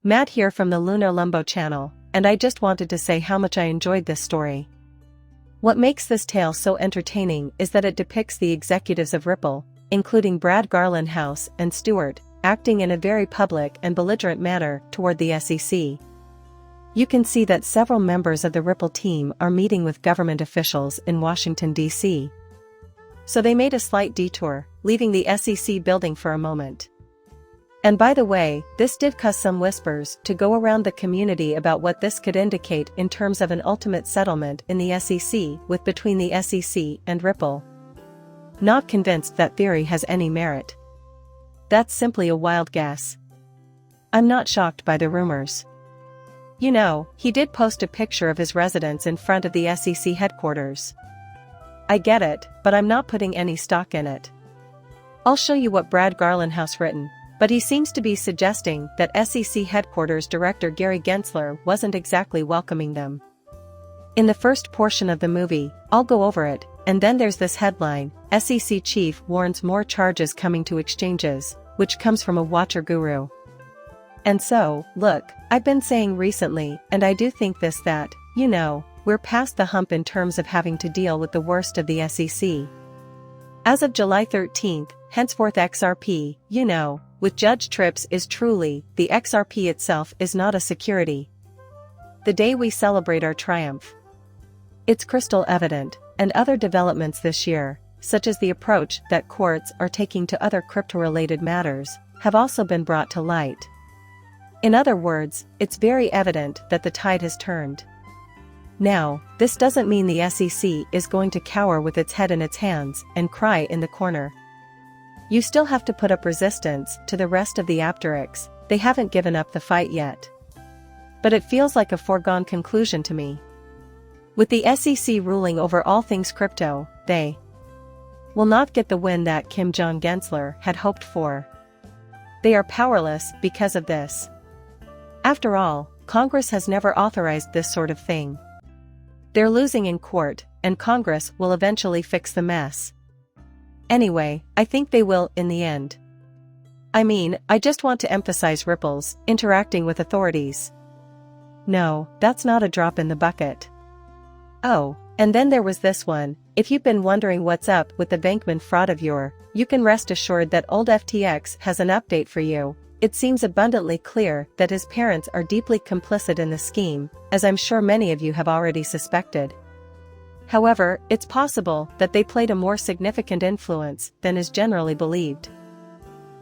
Matt here from the Lunar Lumbo channel, and I just wanted to say how much I enjoyed this story. What makes this tale so entertaining is that it depicts the executives of Ripple, including Brad Garlinghouse and Stewart, acting in a very public and belligerent manner toward the SEC. You can see that several members of the Ripple team are meeting with government officials in Washington, D.C. So they made a slight detour, leaving the SEC building for a moment. And by the way, this did cause some whispers to go around the community about what this could indicate in terms of an ultimate settlement in the SEC between the SEC and Ripple. Not convinced that theory has any merit. That's simply a wild guess. I'm not shocked by the rumors. You know, he did post a picture of his residence in front of the SEC headquarters. I get it, but I'm not putting any stock in it. I'll show you what Brad Garlinghouse written. But he seems to be suggesting that SEC headquarters director Gary Gensler wasn't exactly welcoming them. In the first portion of the movie, I'll go over it, and then there's this headline, SEC chief warns more charges coming to exchanges, which comes from a watcher guru. And so, look, I've been saying recently, and I do think this that, you know, we're past the hump in terms of having to deal with the worst of the SEC. As of July 13th, henceforth XRP, you know, with Judge Trips is truly, the XRP itself is not a security. The day we celebrate our triumph. It's crystal evident, and other developments this year, such as the approach that courts are taking to other crypto-related matters, have also been brought to light. In other words, it's very evident that the tide has turned. Now, this doesn't mean the SEC is going to cower with its head in its hands and cry in the corner. You still have to put up resistance to the rest of the Apteryx. They haven't given up the fight yet. But it feels like a foregone conclusion to me. With the SEC ruling over all things crypto, they will not get the win that Kim Jong Gensler had hoped for. They are powerless because of this. After all, Congress has never authorized this sort of thing. They're losing in court, and Congress will eventually fix the mess. Anyway, I think they will in the end. I mean, I just want to emphasize Ripple's interacting with authorities. No, that's not a drop in the bucket. Oh, and then there was this one. If you've been wondering what's up with the Bankman fraud of yore, you can rest assured that old FTX has an update for you. It seems abundantly clear that his parents are deeply complicit in the scheme, as I'm sure many of you have already suspected. However, it's possible that they played a more significant influence than is generally believed.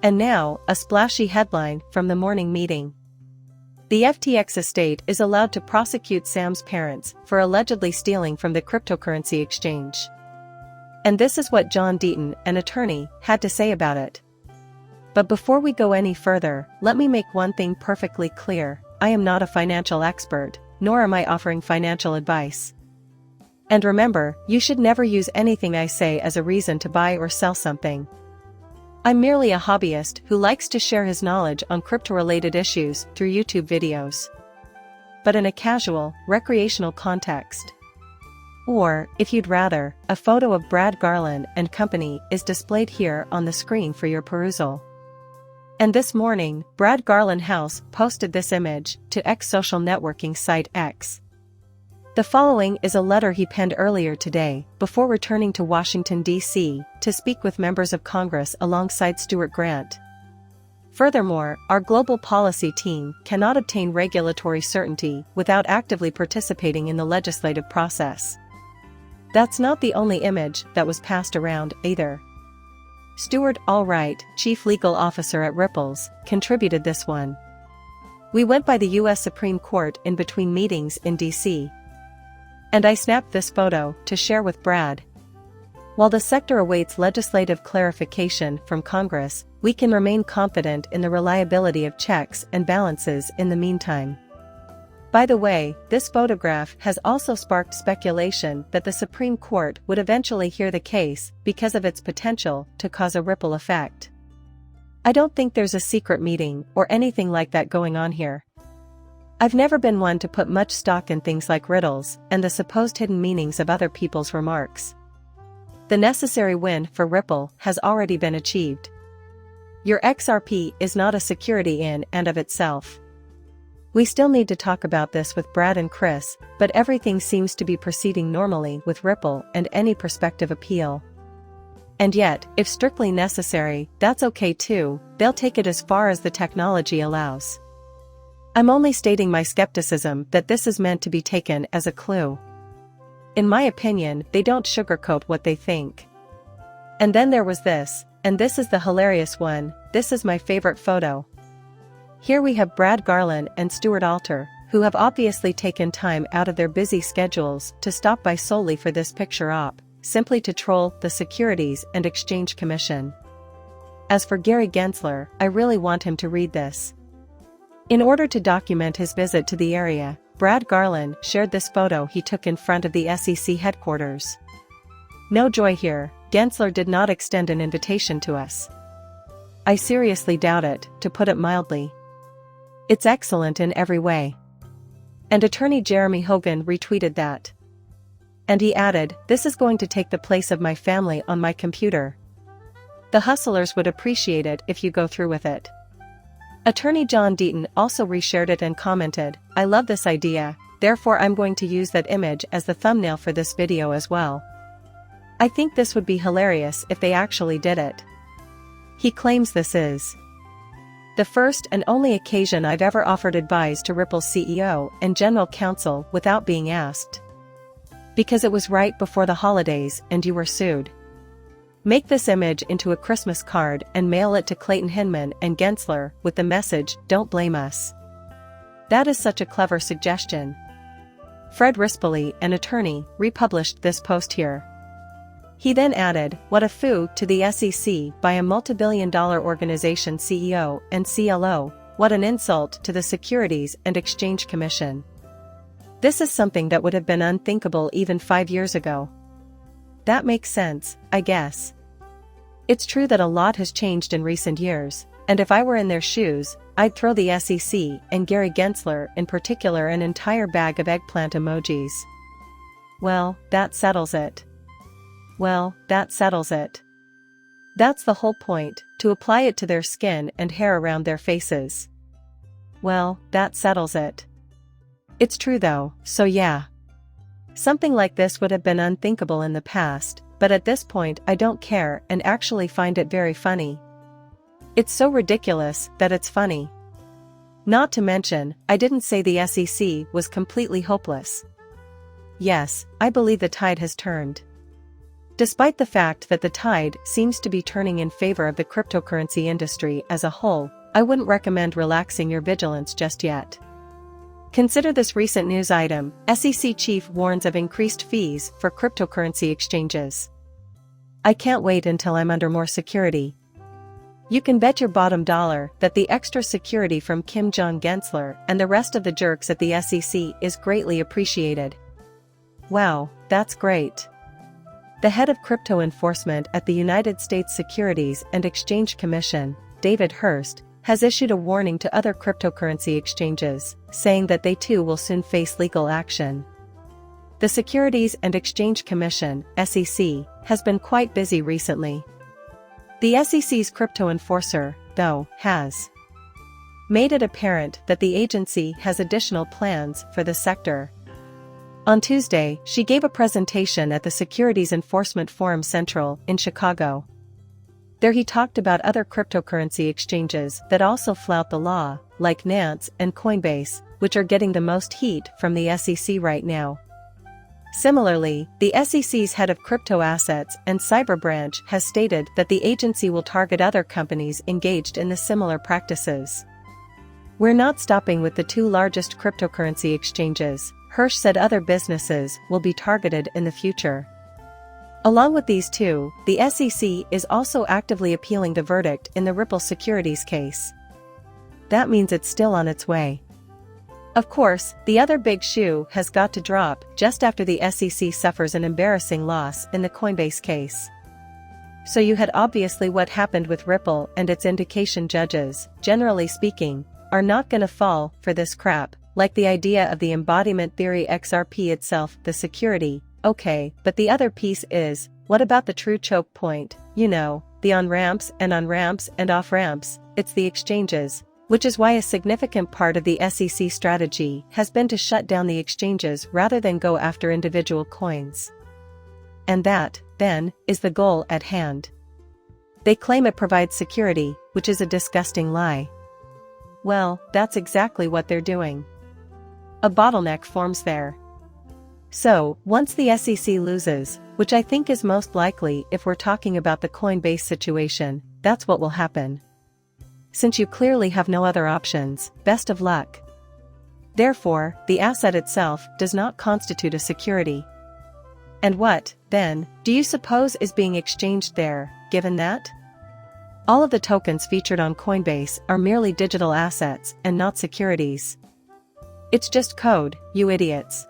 And now, a splashy headline from the morning meeting. The FTX estate is allowed to prosecute Sam's parents for allegedly stealing from the cryptocurrency exchange. And this is what John Deaton, an attorney, had to say about it. But before we go any further, let me make one thing perfectly clear. I am not a financial expert, nor am I offering financial advice. And remember, you should never use anything I say as a reason to buy or sell something. I'm merely a hobbyist who likes to share his knowledge on crypto-related issues through YouTube videos. But in a casual, recreational context. Or, if you'd rather, a photo of Brad Garland and company is displayed here on the screen for your perusal. And this morning, Brad Garlinghouse posted this image to X social networking site X. The following is a letter he penned earlier today, before returning to Washington, D.C., to speak with members of Congress alongside Stuart Grant. Furthermore, our global policy team cannot obtain regulatory certainty without actively participating in the legislative process. That's not the only image that was passed around, either. Stuart Allwright, Chief Legal Officer at Ripples, contributed this one. We went by the U.S. Supreme Court in between meetings in D.C. And I snapped this photo to share with Brad. While the sector awaits legislative clarification from Congress, we can remain confident in the reliability of checks and balances in the meantime. By the way, this photograph has also sparked speculation that the Supreme Court would eventually hear the case because of its potential to cause a ripple effect. I don't think there's a secret meeting or anything like that going on here. I've never been one to put much stock in things like riddles and the supposed hidden meanings of other people's remarks. The necessary win for Ripple has already been achieved. Your XRP is not a security in and of itself. We still need to talk about this with Brad and Chris, but everything seems to be proceeding normally with Ripple and any prospective appeal. And yet, if strictly necessary, that's okay too, they'll take it as far as the technology allows. I'm only stating my skepticism that this is meant to be taken as a clue. In my opinion, they don't sugarcoat what they think. And then there was this, and this is the hilarious one. This is my favorite photo. Here we have Brad Garland and Stuart Alter, who have obviously taken time out of their busy schedules to stop by solely for this picture op, simply to troll the Securities and Exchange Commission. As for Gary Gensler, I really want him to read this. In order to document his visit to the area, Brad Garland shared this photo he took in front of the SEC headquarters. No joy here, Gensler did not extend an invitation to us. I seriously doubt it, to put it mildly. It's excellent in every way. And attorney Jeremy Hogan retweeted that. And he added, "This is going to take the place of my family on my computer. The hustlers would appreciate it if you go through with it." Attorney John Deaton also reshared it and commented, "I love this idea, therefore I'm going to use that image as the thumbnail for this video as well. I think this would be hilarious if they actually did it." He claims this is the first and only occasion I've ever offered advice to Ripple's CEO and General Counsel without being asked. Because it was right before the holidays and you were sued. Make this image into a Christmas card and mail it to Clayton Hinman and Gensler with the message, "Don't blame us." That is such a clever suggestion. Fred Rispoli, an attorney, republished this post here. He then added, "What a foo to the SEC by a multi-billion-dollar organization CEO and CLO, what an insult to the Securities and Exchange Commission. This is something that would have been unthinkable even 5 years ago." That makes sense, I guess. It's true that a lot has changed in recent years, and if I were in their shoes, I'd throw the SEC and Gary Gensler in particular an entire bag of eggplant emojis. Well, that settles it. Well, that settles it. That's the whole point, to apply it to their skin and hair around their faces. Well, that settles it. It's true though, so yeah. Something like this would have been unthinkable in the past, but at this point I don't care and actually find it very funny. It's so ridiculous that it's funny. Not to mention, I didn't say the SEC was completely hopeless. Yes, I believe the tide has turned. Despite the fact that the tide seems to be turning in favor of the cryptocurrency industry as a whole, I wouldn't recommend relaxing your vigilance just yet. Consider this recent news item: SEC chief warns of increased fees for cryptocurrency exchanges. I can't wait until I'm under more security. You can bet your bottom dollar that the extra security from Kim Jong Gensler and the rest of the jerks at the SEC is greatly appreciated. Wow, that's great. The head of crypto enforcement at the United States Securities and Exchange Commission, David Hurst, has issued a warning to other cryptocurrency exchanges, saying that they too will soon face legal action. The Securities and Exchange Commission, SEC, has been quite busy recently. The SEC's crypto enforcer, though, has made it apparent that the agency has additional plans for the sector. On Tuesday, she gave a presentation at the Securities Enforcement Forum Central in Chicago. There he talked about other cryptocurrency exchanges that also flout the law, like Nance and Coinbase, which are getting the most heat from the SEC right now. Similarly, the SEC's head of crypto assets and cyber branch has stated that the agency will target other companies engaged in the similar practices. "We're not stopping with the two largest cryptocurrency exchanges," Hirsch said. "Other businesses will be targeted in the future." Along with these two, the SEC is also actively appealing the verdict in the Ripple Securities case. That means it's still on its way. Of course, the other big shoe has got to drop just after the SEC suffers an embarrassing loss in the Coinbase case. So you had obviously what happened with Ripple, and its indication judges, generally speaking, are not gonna fall for this crap, like the idea of the embodiment theory XRP itself, the security. Okay, but the other piece is, what about the true choke point, the on-ramps and off-ramps? It's the exchanges. Which is why a significant part of the SEC strategy has been to shut down the exchanges rather than go after individual coins. And that, then, is the goal at hand. They claim it provides security, which is a disgusting lie. Well, that's exactly what they're doing. A bottleneck forms there. So, once the SEC loses, which I think is most likely if we're talking about the Coinbase situation, that's what will happen. Since you clearly have no other options, best of luck. Therefore, the asset itself does not constitute a security. And what, then, do you suppose is being exchanged there, given that? All of the tokens featured on Coinbase are merely digital assets and not securities. It's just code, you idiots.